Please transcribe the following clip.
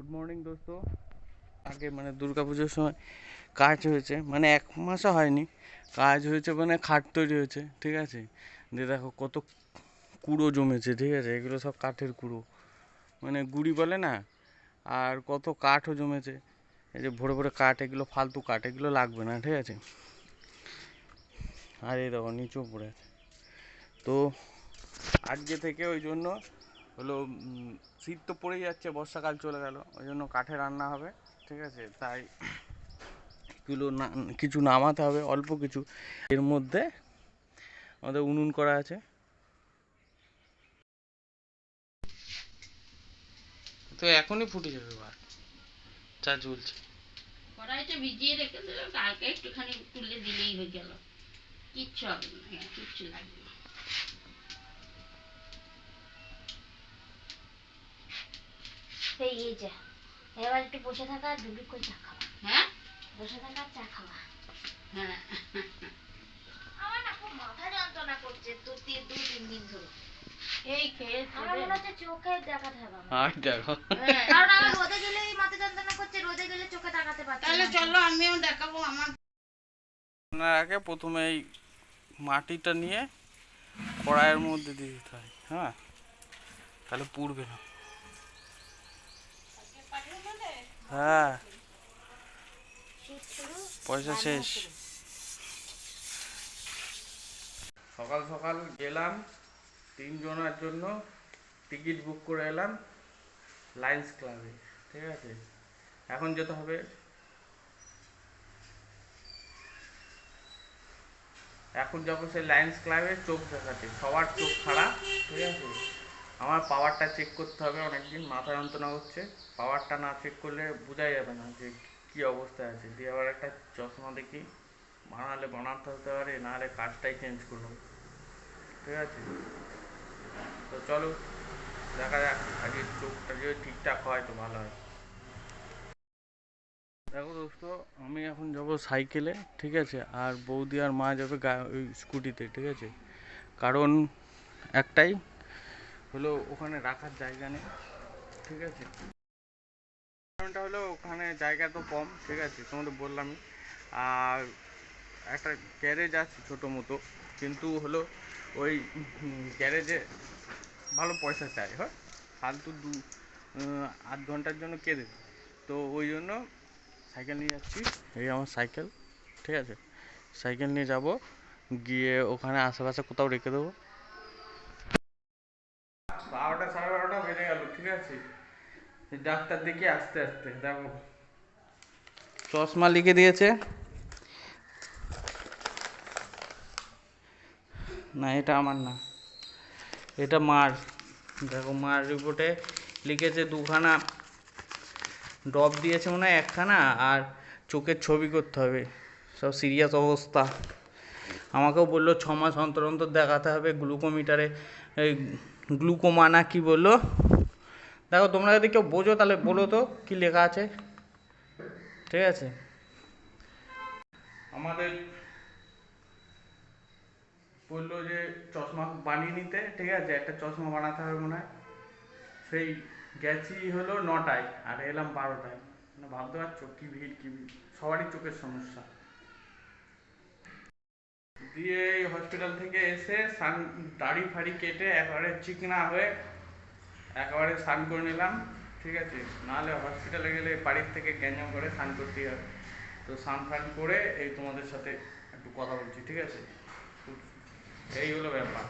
Good morning দোস্ত। আগে মানে দুর্গা পুজোর সময় কাজ হয়েছে, মানে 1 মাসও হয়নি, কাজ হয়েছে, মানে খাট তৈরি হয়েছে, ঠিক আছে। যে দেখো কত কুড়ো জমেছে, ঠিক আছে, এগুলো সব কাঠের কুড়ো, মানে গুড়ি বলে না। আর কত কাঠও জমেছে, এই যে ভরে ভরে কাঠ, এগুলো ফালতু কাঠ, এগুলো লাগবে না, ঠিক আছে। আর এই দেখো নিচেও পড়ে আছে। তো আজকে থেকে ওই জন্য হলো শীত তো পড়ে যাচ্ছে, বর্ষাকাল চলে গেল, ওই জন্য কাঠে রান্না হবে, ঠিক আছে। তাই এগুলো না কিছু নামাতে হবে, অল্প কিছু। এর মধ্যে আমাদের উনুন করা আছে, তো এখনই ফুটে যাবে ভাত, চা চলছে। কড়াইটা ভিজিয়ে রেখে দিলাম, কালকে একটুখানি তুলে দিলেই হয়ে গেল। কিচ্ছু হবে না, হ্যাঁ, কিচ্ছু লাগবে না। এই যে এবার একটু বসে থাকা আর ডুবডুব করে চা খাওয়া। হ্যাঁ, বসে থাকা আর চা খাওয়া। হ্যাঁ। আমার না খুব মাথা যন্ত্রণা করছে 2-3 দিন ধরে। এই খেয়ে আমার মনে হচ্ছে চোখে দেখাতে হবে আমার। আর দেখো, হ্যাঁ, কারণ আমার রোদে গেলেই মাথা যন্ত্রণা করছে, রোদে গেলে চোখে তাকাতে পারছি তাহলে না। চলো আমিও দেখাবো আমার। আপনার আগে প্রথমে এই মাটিটা নিয়ে কড়াইয়ের মধ্যে দিয়ে দিতে হয়, হ্যাঁ, তাহলে পুড়বে না। হ্যাঁ, শীত শুরু, পয়সা রান্না শেষ। শুরু। সকাল সকাল গেলাম 3 জনের জন্য, টিকিট বুক করে এলাম লায়ন্স ক্লাবে, ঠিক আছে। এখন যেতে হবে, এখন যাবো সেই লায়ন্স ক্লাবে চোখ দেখাতে, সবার চোখ খারাপ, ঠিক আছে। আমার পাওয়ারটা চেক করতে হবে, অনেকদিন মাথা যন্ত্রণা হচ্ছে, পাওয়ারটা না চেক করলে বোঝা যাবে না যে কী অবস্থায় আছে। দিয়ে আবার একটা চশমা দেখি, বানালে বানাতে হতে পারে, নাহলে কাজটাই চেঞ্জ করবো, ঠিক আছে। তো চলো দেখা যাক, আগে চোখটা যদি ঠিকঠাক হয় তো ভালো হয়। দেখো দোস্ত, আমি এখন যাব সাইকেলে, ঠিক আছে, আর বৌদি আর মা যাবে ওই স্কুটিতে, ঠিক আছে। কারণ একটাই হলো, ওখানে রাখার জায়গা নেই, ঠিক আছে। কারণটা হলো ওখানে জায়গা তো কম, ঠিক আছে, তোমাদের বললামই। আর একটা গ্যারেজ আছে ছোটো মতো, কিন্তু হলো ওই গ্যারেজে ভালো পয়সা চাই, হয় ফালতু 8 ঘন্টার জন্য কে দেবে। তো ওই জন্য সাইকেল নিয়ে যাচ্ছি, এই আমার সাইকেল, ঠিক আছে। সাইকেল নিয়ে যাব, গিয়ে ওখানে আশেপাশে কোথাও রেখে দেবো। 12টা 12:30 বেজে গেল, ঠিক আছে। ডাক্তার দেখে আস্তে আস্তে দেখো, চশমা লিখে দিয়েছে, না এটা আমার না, এটা মার। দেখো মার রিপোর্টে লিখেছে 2খানা ড্রপ দিয়েছে মনে হয়, 1খানা, আর চোখের ছবি করতে হবে, সব সিরিয়াস অবস্থা। আমাকেও বললো 6 মাস অন্তর অন্তর দেখাতে হবে গ্লুকোমিটারে, এই গ্লুকোমা না কি বললো। দেখো তোমরা যদি কেউ বোঝো তাহলে বলো তো কি লেখা আছে, ঠিক আছে। আমাদের বললো যে চশমা বানিয়ে নিতে, ঠিক আছে, একটা চশমা বানাতে হবে মনে হয়। সেই গেছি হলো 9টায়, আর এলাম 12টায়, মানে ভাবতে পারছো কি ভিড়, কি ভিড়, সবারই চোখের সমস্যা। দিয়ে এই হসপিটাল থেকে এসে দাড়ি ফাড়ি কেটে একেবারে চিকনা হয়ে একেবারে স্নান করে নিলাম, ঠিক আছে। নাহলে হসপিটালে গেলে বাড়ির থেকে গ্যাঞ্জাম করে স্নান করতেই হবে। তো স্নান ফান করে এই তোমাদের সাথে একটু কথা বলছি, ঠিক আছে। এই হলো ব্যাপার।